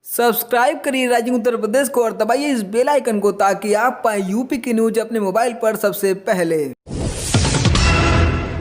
Subscribe करिए rising Uttar Pradesh को और दबाइए इस बेल आइकन को ताकि आप पाए यूपी की न्यूज अपने मोबाइल पर सबसे पहले।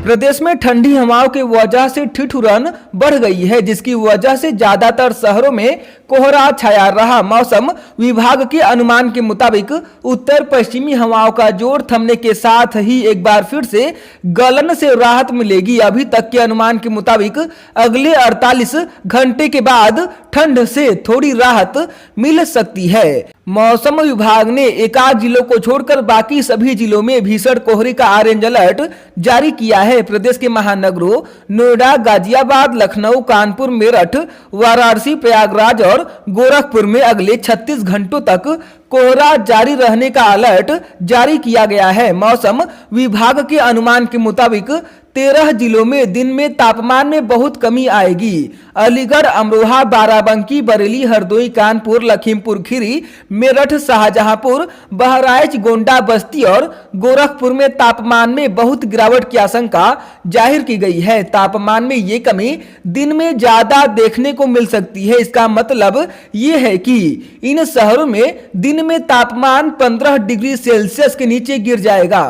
प्रदेश में ठंडी हवाओं की वजह से ठिठुरन बढ़ गई है, जिसकी वजह से ज्यादातर शहरों में कोहरा छाया रहा। मौसम विभाग के अनुमान के मुताबिक उत्तर पश्चिमी हवाओं का जोर थमने के साथ ही एक बार फिर से गलन से राहत मिलेगी। अभी तक के अनुमान के मुताबिक अगले 48 घंटे के बाद ठंड से थोड़ी राहत मिल सकती है। मौसम विभाग ने एकाध जिलों को छोड़कर बाकी सभी जिलों में भीषण कोहरे का ऑरेंज अलर्ट जारी किया है। प्रदेश के महानगरों नोएडा, गाजियाबाद, लखनऊ, कानपुर, मेरठ, वाराणसी, प्रयागराज और गोरखपुर में अगले 36 घंटों तक कोहरा जारी रहने का अलर्ट जारी किया गया है। मौसम विभाग के अनुमान के मुताबिक 13 जिलों में दिन में तापमान में बहुत कमी आएगी। अलीगढ़, अमरोहा, बाराबंकी, बरेली, हरदोई, कानपुर, लखीमपुर खीरी, मेरठ, शाहजहांपुर, बहराइच, गोंडा, बस्ती और गोरखपुर में तापमान में बहुत गिरावट की आशंका जाहिर की गई है। तापमान में ये कमी दिन में ज्यादा देखने को मिल सकती है। इसका मतलब ये है कि इन शहरों में दिन में तापमान 15 डिग्री सेल्सियस के नीचे गिर जाएगा।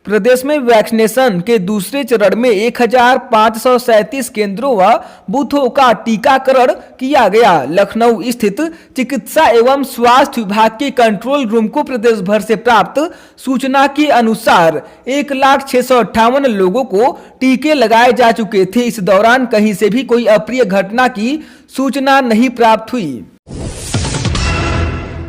प्रदेश में वैक्सीनेशन के दूसरे चरण में 1537 केंद्रों व बूथों का टीकाकरण किया गया। लखनऊ स्थित चिकित्सा एवं स्वास्थ्य विभाग के कंट्रोल रूम को प्रदेश भर से प्राप्त सूचना के अनुसार 1,0658 लोगों को टीके लगाए जा चुके थे। इस दौरान कहीं से भी कोई अप्रिय घटना की सूचना नहीं प्राप्त हुई।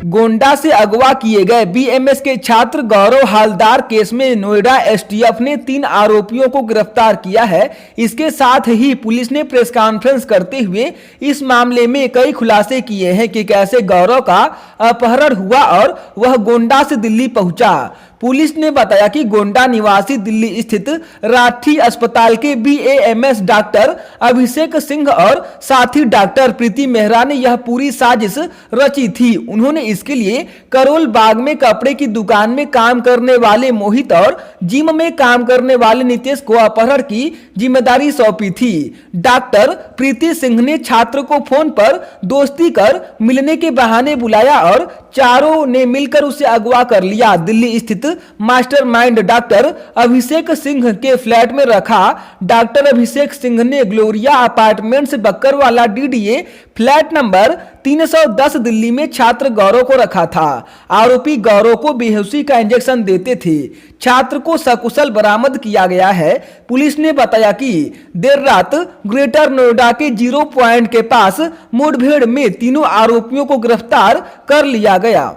गोंडा से अगवा किए गए बीएमएस के छात्र गौरव हालदार केस में नोएडा एसटीएफ ने 3 आरोपियों को गिरफ्तार किया है। इसके साथ ही पुलिस ने प्रेस कॉन्फ्रेंस करते हुए इस मामले में कई खुलासे किए हैं कि कैसे गौरव का अपहरण हुआ और वह गोंडा से दिल्ली पहुंचा। पुलिस ने बताया कि गोंडा निवासी दिल्ली स्थित राठी अस्पताल के बीएमएस डॉक्टर अभिषेक सिंह और साथी डॉक्टर प्रीति मेहरा ने यह पूरी साजिश रची थी। उन्होंने इसके लिए करोल बाग में कपड़े की दुकान में काम करने वाले मोहित और जिम में काम करने वाले नितेश को अपहरण की जिम्मेदारी सौंपी थी। डॉक्टर प्रीति सिंह ने छात्र को फोन पर दोस्ती कर मिलने के बहाने बुलाया और चारों ने मिलकर उसे अगवा कर लिया। दिल्ली स्थित मास्टरमाइंड डॉक्टर अभिषेक सिंह के फ्लैट में रखा। डॉक्टर अभिषेक सिंह ने Gloria apartments Bakkarwala DDA flat number 310 Delhi में छात्र गौरव को रखा था। आरोपी गौरव को बेहोशी का इंजेक्शन देते थे। छात्र को सकुशल बरामद किया गया है। पुलिस ने बताया कि देर रात ग्रेटर नोएडा के 0 पॉइंट के पास मुठभेड़ में तीनों आरोपियों को गिरफ्तार कर लिया गया।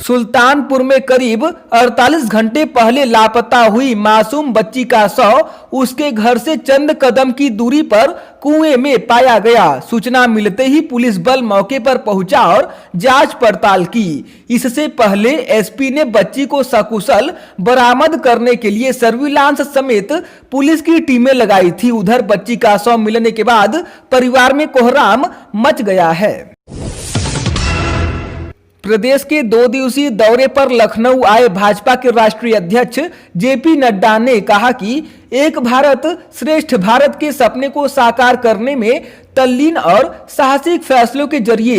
सुल्तानपुर में करीब 48 घंटे पहले लापता हुई मासूम बच्ची का शव उसके घर से चंद कदम की दूरी पर कुएं में पाया गया। सूचना मिलते ही पुलिस बल मौके पर पहुंचा और जांच पड़ताल की। इससे पहले एसपी ने बच्ची को सकुशल बरामद करने के लिए सर्विलांस समेत पुलिस की टीमें लगाई थी। उधर बच्ची का शव मिलने के बाद परिवार में कोहराम मच गया है। प्रदेश के 2 दिवसीय दौरे पर लखनऊ आए भाजपा के राष्ट्रीय अध्यक्ष जेपी नड्डा ने कहा कि एक भारत श्रेष्ठ भारत के सपने को साकार करने में तल्लीन और साहसिक फैसलों के जरिए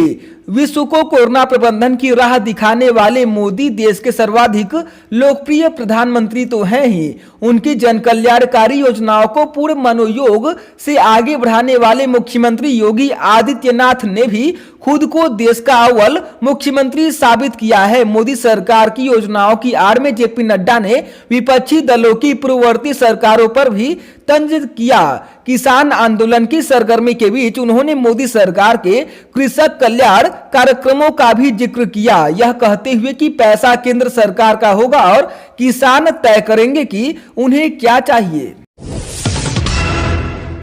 विश्व को कोरोना प्रबंधन की राह दिखाने वाले मोदी देश के सर्वाधिक लोकप्रिय प्रधानमंत्री तो हैं ही, उनकी जन कल्याणकारी योजनाओं को पूर्ण मनोयोग से आगे बढ़ाने वाले मुख्यमंत्री योगी आदित्यनाथ ने भी खुद को देश का अव्वल मुख्यमंत्री साबित किया है। मोदी सरकार की योजनाओं की आड़ में जेपी नड्डा ने विपक्षी दलों की पूर्ववर्ती सरकारों पर भी तंज किया। किसान आंदोलन की सरगर्मी के बीच उन्होंने मोदी सरकार के कृषक कल्याण कार्यक्रमों का भी जिक्र किया, यह कहते हुए कि पैसा केंद्र सरकार का होगा और किसान तय करेंगे कि उन्हें क्या चाहिए।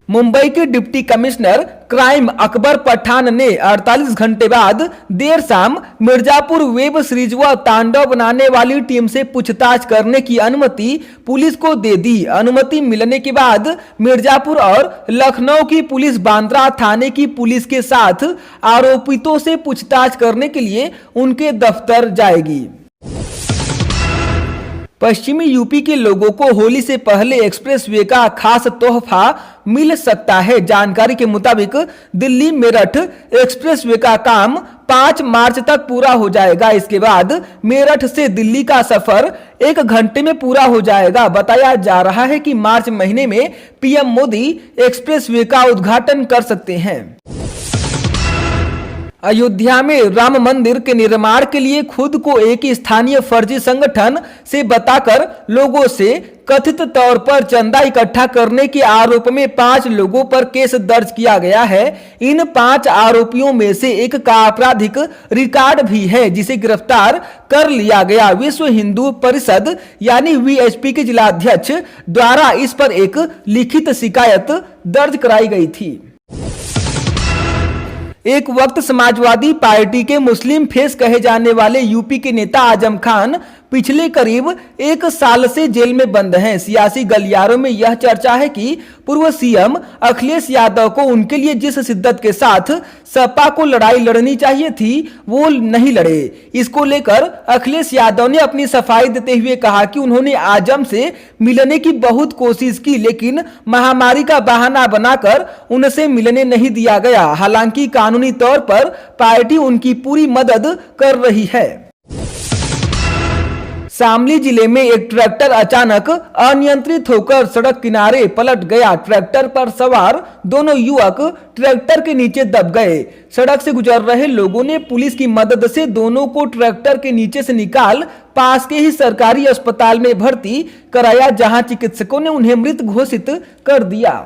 मुंबई के deputy commissioner crime Akbar Pathan ने 48 घंटे बाद देर शाम मिर्जापुर वेब सीरीज व तांडव बनाने वाली टीम से पूछताछ करने की अनुमति पुलिस को दे दी। अनुमति मिलने के बाद मिर्जापुर और लखनऊ की पुलिस बांद्रा थाने की पुलिस के साथ आरोपितों से पूछताछ करने के लिए उनके दफ्तर जाएगी। पश्चिमी यूपी के लोगों को होली से पहले एक्सप्रेसवे का खास तोहफा मिल सकता है। जानकारी के मुताबिक दिल्ली मेरठ एक्सप्रेसवे का काम 5 मार्च तक पूरा हो जाएगा। इसके बाद मेरठ से दिल्ली का सफर 1 घंटे में पूरा हो जाएगा। बताया जा रहा है कि मार्च महीने में पीएम मोदी एक्सप्रेसवे का उद्घाटन कर सकते हैं। अयोध्या में राम मंदिर के निर्माण के लिए खुद को एक स्थानीय फर्जी संगठन से बताकर लोगों से कथित तौर पर चंदा इकट्ठा करने के आरोप में 5 लोगों पर केस दर्ज किया गया है। इन 5 आरोपियों में से एक का आपराधिक रिकॉर्ड भी है, जिसे गिरफ्तार कर लिया गया। विश्व हिंदू परिषद यानी वीएचपी के जिलाध्यक्ष द्वारा इस पर एक लिखित शिकायत दर्ज कराई गई थी। एक वक्त समाजवादी पार्टी के मुस्लिम फेस कहे जाने वाले यूपी के नेता आजम खान पिछले करीब 1 साल से जेल में बंद हैं। सियासी गलियारों में यह चर्चा है कि पूर्व सीएम अखिलेश यादव को उनके लिए जिस शिद्दत के साथ सपा को लड़ाई लड़नी चाहिए थी वो नहीं लड़े। इसको लेकर अखिलेश यादव ने अपनी सफाई देते हुए कहा कि उन्होंने आजम से मिलने की बहुत कोशिश की, लेकिन महामारी का बहाना बनाकर उनसे मिलने नहीं दिया गया। हालांकि कानूनी तौर पर पार्टी उनकी पूरी मदद कर रही है। शामली जिले में एक ट्रैक्टर अचानक अनियंत्रित होकर सड़क किनारे पलट गया। ट्रैक्टर पर सवार दोनों युवक ट्रैक्टर के नीचे दब गए। सड़क से गुजर रहे लोगों ने पुलिस की मदद से दोनों को ट्रैक्टर के नीचे से निकाल पास के ही सरकारी अस्पताल में भर्ती कराया, जहां चिकित्सकों ने उन्हें मृत घोषित कर दिया।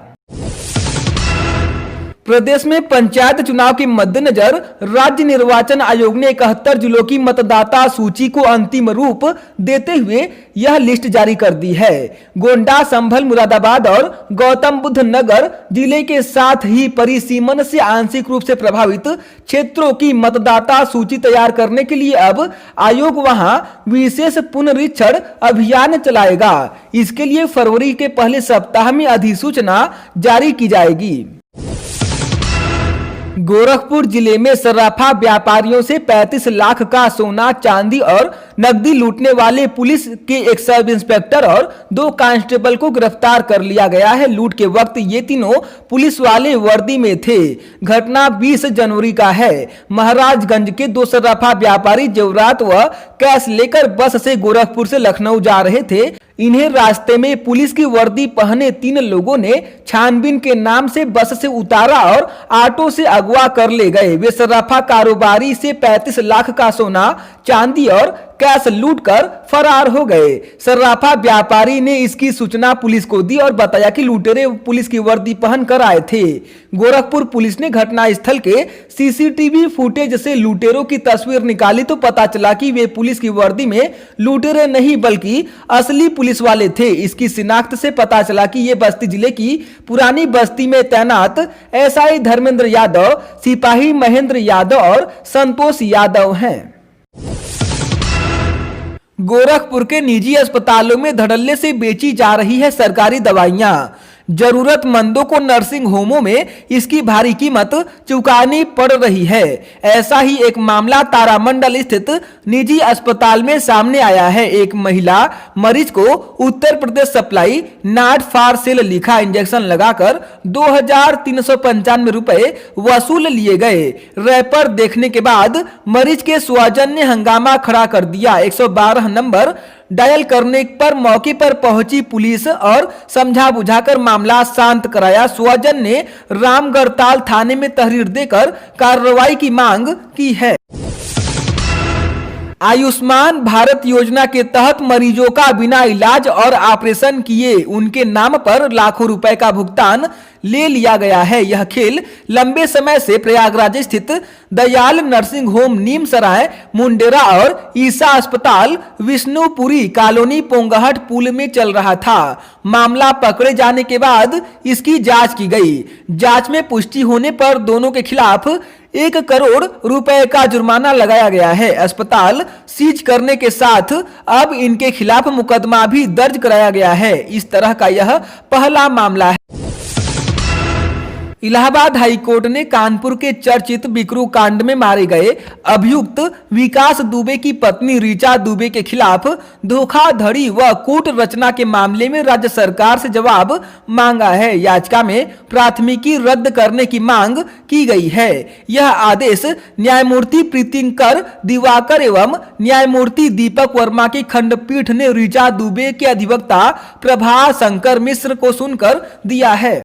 प्रदेश में पंचायत चुनाव के मद्देनजर राज्य निर्वाचन आयोग ने 71 जिलों की मतदाता सूची को अंतिम रूप देते हुए यह लिस्ट जारी कर दी है। गोंडा, संभल, मुरादाबाद और गौतम बुद्ध नगर जिले के साथ ही परिसीमन से आंशिक रूप से प्रभावित क्षेत्रों की मतदाता सूची तैयार करने के लिए अब आयोग वहां विशेष पुनरीक्षण अभियान चलाएगा। इसके लिए फरवरी के पहले सप्ताह में अधिसूचना जारी की जाएगी। गोरखपुर जिले में सर्राफा व्यापारियों से 35 लाख का सोना, चांदी और नकदी लूटने वाले पुलिस के एक सब इंस्पेक्टर और 2 कांस्टेबल को गिरफ्तार कर लिया गया है। लूट के वक्त ये तीनों पुलिस वाले वर्दी में थे। घटना 20 जनवरी का है। महाराजगंज के 2 सर्राफा व्यापारी जेवरात व कैश लेकर बस से गोरखपुर से लखनऊ जा रहे थे। इन्हें रास्ते में पुलिस की वर्दी पहने 3 लोगों ने छानबीन के नाम से बस से उतारा और ऑटो से अगवा कर ले गए। वे सर्राफा कारोबारी से 35 लाख का सोना, चांदी और कैश लूटकर फरार हो गए। सर्राफा व्यापारी ने इसकी सूचना पुलिस को दी और बताया कि लुटेरे पुलिस की वर्दी पहन कर आए थे। गोरखपुर पुलिस ने घटनास्थल के सीसीटीवी फुटेज से लुटेरों की तस्वीर निकाली तो पता चला कि वे पुलिस की वर्दी में लुटेरे नहीं बल्कि असली पुलिस वाले थे। इसकी शिनाख्त से पता चला कि ये बस्ती जिले की पुरानी बस्ती में तैनात एसआई धर्मेंद्र यादव, सिपाही महेंद्र यादव और संतोष यादव हैं। गोरखपुर के निजी अस्पतालों में धड़ल्ले से बेची जा रही है सरकारी दवाइयां। जरूरतमंदों को नर्सिंग होमों में इसकी भारी कीमत चुकानी पड़ रही है। ऐसा ही एक मामला तारामंडल स्थित निजी अस्पताल में सामने आया है। एक महिला मरीज को उत्तर प्रदेश सप्लाई नाट फार सेल लिखा इंजेक्शन लगाकर 2395 रुपए वसूल लिए गए। रैपर देखने के बाद मरीज के स्वजन ने हंगामा खड़ा कर दिया। 112 नंबर डायल करने पर मौके पर पहुंची पुलिस और समझा बुझाकर मामला शांत कराया। स्वजन ने रामगढ़ताल थाने में तहरीर देकर कार्रवाई की मांग की है। आयुष्मान भारत योजना के तहत मरीजों का बिना इलाज और ऑपरेशन किए उनके नाम पर लाखों रुपए का भुगतान ले लिया गया है। यह खेल लंबे समय से प्रयागराज स्थित दयाल नर्सिंग होम, नीम सराय, मुंडेरा और ईसा अस्पताल, विष्णुपुरी कॉलोनी, पोंगहट पुल में चल रहा था। मामला पकड़े जाने के बाद इसकी जांच की गई। जांच में पुष्टि होने पर दोनों के खिलाफ 1 करोड़ रुपए का जुर्माना लगाया गया है। अस्पताल सीज करने के साथ अब इनके खिलाफ मुकदमा भी दर्ज कराया गया है। इस तरह का यह पहला मामला है। इलाहाबाद हाईकोर्ट ने कानपुर के चर्चित बिकरू कांड में मारे गए अभियुक्त विकास दुबे की पत्नी ऋचा दुबे के खिलाफ धोखाधड़ी व कूट रचना के मामले में राज्य सरकार से जवाब मांगा है। याचिका में प्राथमिकी रद्द करने की मांग की गई है। यह आदेश न्यायमूर्ति प्रीतिंकर दिवाकर एवं न्यायमूर्ति दीपक वर्मा की खंडपीठ ने ऋचा दुबे के अधिवक्ता प्रभाशंकर मिश्र को सुनकर दिया है।